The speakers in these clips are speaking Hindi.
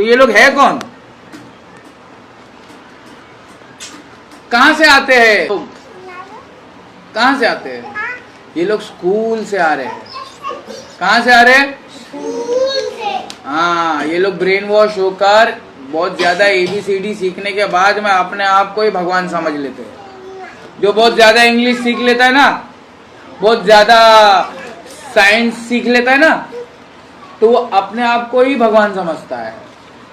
तो ये लोग है कौन? कहां से आते हैं? कहां से आते हैं? ये लोग स्कूल से आ रहे हैं। कहां से आ रहे हैं? हाँ, ये लोग ब्रेन वॉश होकर बहुत ज्यादा ABCD सीखने के बाद में अपने आप को ही भगवान समझ लेते हैं। जो बहुत ज्यादा इंग्लिश सीख लेता है ना, बहुत ज्यादा साइंस सीख लेता है ना, तो वो अपने आप को ही भगवान समझता है।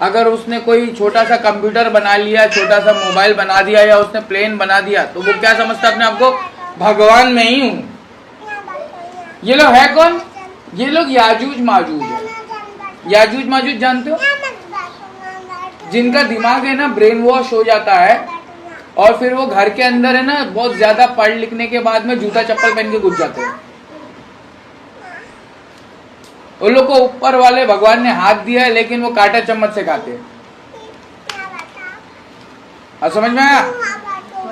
अगर उसने कोई छोटा सा कंप्यूटर बना लिया, छोटा सा मोबाइल बना दिया, या उसने प्लेन बना दिया, तो वो क्या समझता है अपने आप को? भगवान में ही हूं। ये लोग है कौन? ये लोग याजूज माजूज है। याजूज माजूज जानते हो? जिनका दिमाग है ना ब्रेन वॉश हो जाता है, और फिर वो घर के अंदर है ना बहुत ज्यादा पढ़ लिखने के बाद में जूता चप्पल पहन के घुस जाते हैं। उन लोग को ऊपर वाले भगवान ने हाथ दिया है, लेकिन वो कांटे चम्मच से खाते हैं। अब समझ में आया?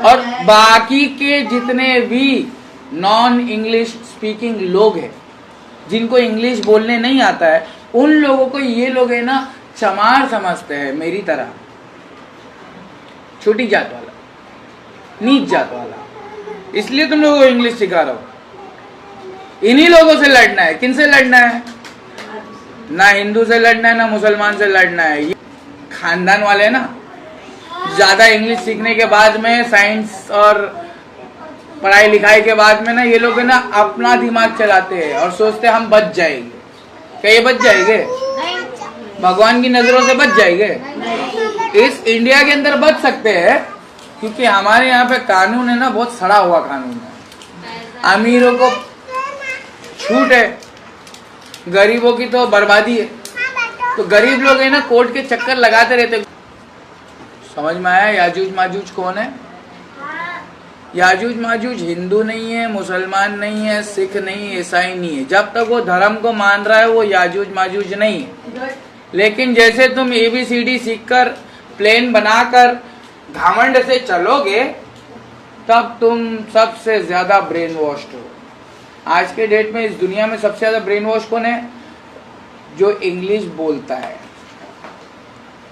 और बाकी के जितने भी नॉन इंग्लिश स्पीकिंग लोग हैं, जिनको इंग्लिश बोलने नहीं आता है, उन लोगों को ये लोग है ना चमार समझते हैं, मेरी तरह छोटी जात वाला, नीच जात वाला। इसलिए तुम लोगों को इंग्लिश सिखा रहा हूं। इन्हीं लोगों से लड़ना है। किन से लड़ना है? ना हिंदू से लड़ना है, ना मुसलमान से लड़ना है। ये खानदान वाले ना ज्यादा इंग्लिश सीखने के बाद में, साइंस और पढ़ाई लिखाई के बाद में ना, ये लोग है ना अपना दिमाग चलाते हैं और सोचते हैं हम बच जाएंगे। क्या ये बच जाएंगे? भगवान की नजरों से बच जाएंगे? इस इंडिया के अंदर बच सकते हैं, क्योंकि हमारे यहाँ पे कानून है ना बहुत सड़ा हुआ कानून है। अमीरों को छूट है, गरीबों की तो बर्बादी है। तो गरीब लोग है ना कोर्ट के चक्कर लगाते रहते। समझ में आया याजूज माजूज कौन है? याजूज माजूज हिंदू नहीं है, मुसलमान नहीं है, सिख नहीं है, ईसाई नहीं है। जब तक वो धर्म को मान रहा है वो याजूज माजूज नहीं है। लेकिन जैसे तुम ABCD सीखकर, प्लेन बनाकर घमंड से चलोगे, तब तुम सबसे ज्यादा ब्रेन वॉश्ड हो। आज के डेट में इस दुनिया में सबसे ज्यादा ब्रेन वॉश कौन है? जो इंग्लिश बोलता है।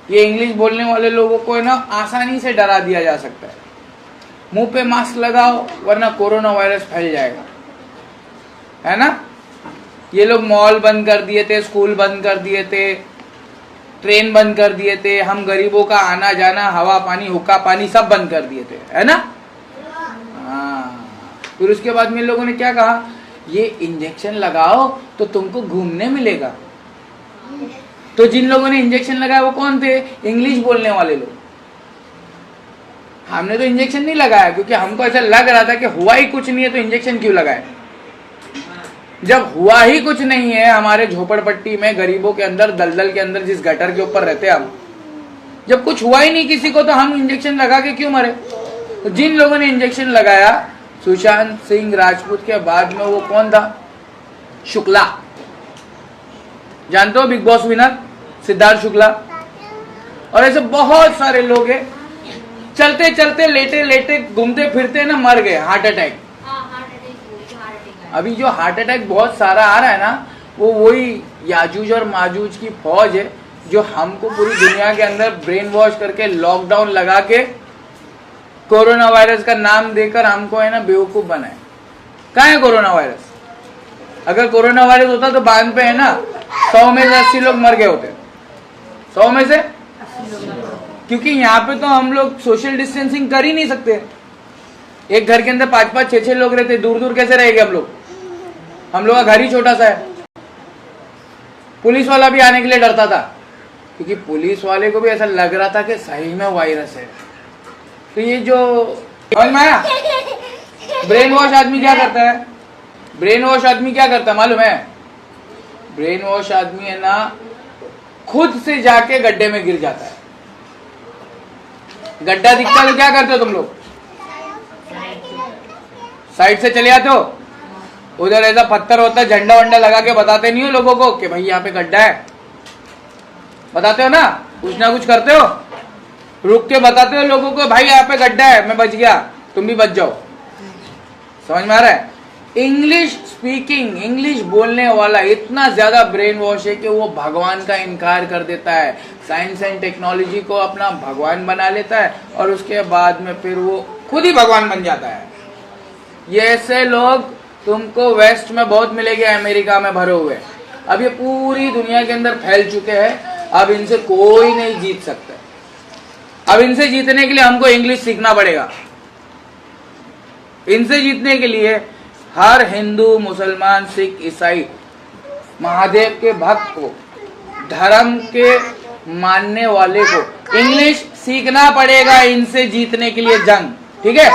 ये इंग्लिश बोलने वाले लोगों को है ना आसानी से डरा दिया जा सकता है। मुंह पे मास्क लगाओ वरना कोरोना वायरस फैल जाएगा, है ना? ये लोग मॉल बंद कर दिए थे, स्कूल बंद कर दिए थे, ट्रेन बंद कर दिए थे, हम गरीबों का आना जाना, हवा पानी, हुक्का पानी सब बंद कर दिए थे, है ना? हाँ। फिर उसके बाद में लोगों ने क्या कहा? ये इंजेक्शन लगाओ तो तुमको घूमने मिलेगा। तो जिन लोगों ने इंजेक्शन लगाया वो कौन थे? इंग्लिश बोलने वाले लोग। हमने तो इंजेक्शन नहीं लगाया, क्योंकि हमको ऐसा लग रहा था कि हुआ ही कुछ नहीं है तो इंजेक्शन क्यों लगाए। जब हुआ ही कुछ नहीं है हमारे झोपड़पट्टी में, गरीबों के अंदर, दलदल के अंदर, जिस गटर के ऊपर रहते हम, जब कुछ हुआ ही नहीं किसी को, तो हम इंजेक्शन लगा के क्यों मरे? तो जिन लोगों ने इंजेक्शन लगाया, सुशांत सिंह राजपूत के बाद में वो कौन था? शुक्ला। जानते हो big boss winner Siddharth Shukla? और ऐसे बहुत सारे लोग हैं, चलते चलते, लेटे लेटे, घूमते फिरते ना मर गए, हार्ट अटैक। अभी जो हार्ट अटैक बहुत सारा आ रहा है ना, वो वही याजूज और माजूज की फौज है, जो हमको पूरी दुनिया के अंदर ब्रेन वॉश करके, लॉकडाउन लगा के, कोरोना वायरस का नाम देकर हमको है ना बेवकूफ बनाए। कहाँ है कोरोना वायरस? अगर कोरोना वायरस होता तो बांध पे है ना 100 में से 80 लोग मर गए होते। 100 में से, क्योंकि यहाँ पे तो हम लोग सोशल डिस्टेंसिंग कर ही नहीं सकते। एक घर के अंदर 5-5, 6-6 लोग रहते, दूर दूर कैसे रहेंगे हम लोग? हम लोग का घर ही छोटा सा है। पुलिस वाला भी आने के लिए डरता था, क्योंकि पुलिस वाले को भी ऐसा लग रहा था कि सही में वायरस है। तो ये जो ब्रेन वॉश आदमी क्या करता है? ब्रेन वॉश आदमी क्या करता है मालूम है? ब्रेन वॉश आदमी है ना खुद से जाके गड्ढे में गिर जाता है। गड्ढा दिखता है तो क्या करते हो तुम लोग? साइड से चले आते हो। उधर ऐसा पत्थर होता है, झंडा वंडा लगा के बताते नहीं हो लोगों को कि भाई यहाँ पे गड्ढा है? बताते हो ना? कुछ ना कुछ करते हो, रुक के बताते हो लोगों को भाई यहाँ पे गड्ढा है, मैं बच गया, तुम भी बच जाओ। समझ में आ रहा है? इंग्लिश स्पीकिंग, इंग्लिश बोलने वाला इतना ज्यादा ब्रेन वॉश है कि वो भगवान का इनकार कर देता है, साइंस एंड टेक्नोलॉजी को अपना भगवान बना लेता है और उसके बाद में फिर वो खुद ही भगवान बन जाता है। ये ऐसे लोग तुमको वेस्ट में बहुत मिलेंगे, अमेरिका में भरे हुए। अब ये पूरी दुनिया के अंदर फैल चुके हैं, अब इनसे कोई नहीं जीत सकता। अब इनसे जीतने के लिए हमको इंग्लिश सीखना पड़ेगा। इनसे जीतने के लिए हर हिंदू, मुसलमान, सिख, ईसाई, महादेव के भक्त को, धर्म के मानने वाले को इंग्लिश सीखना पड़ेगा इनसे जीतने के लिए जंग। ठीक है।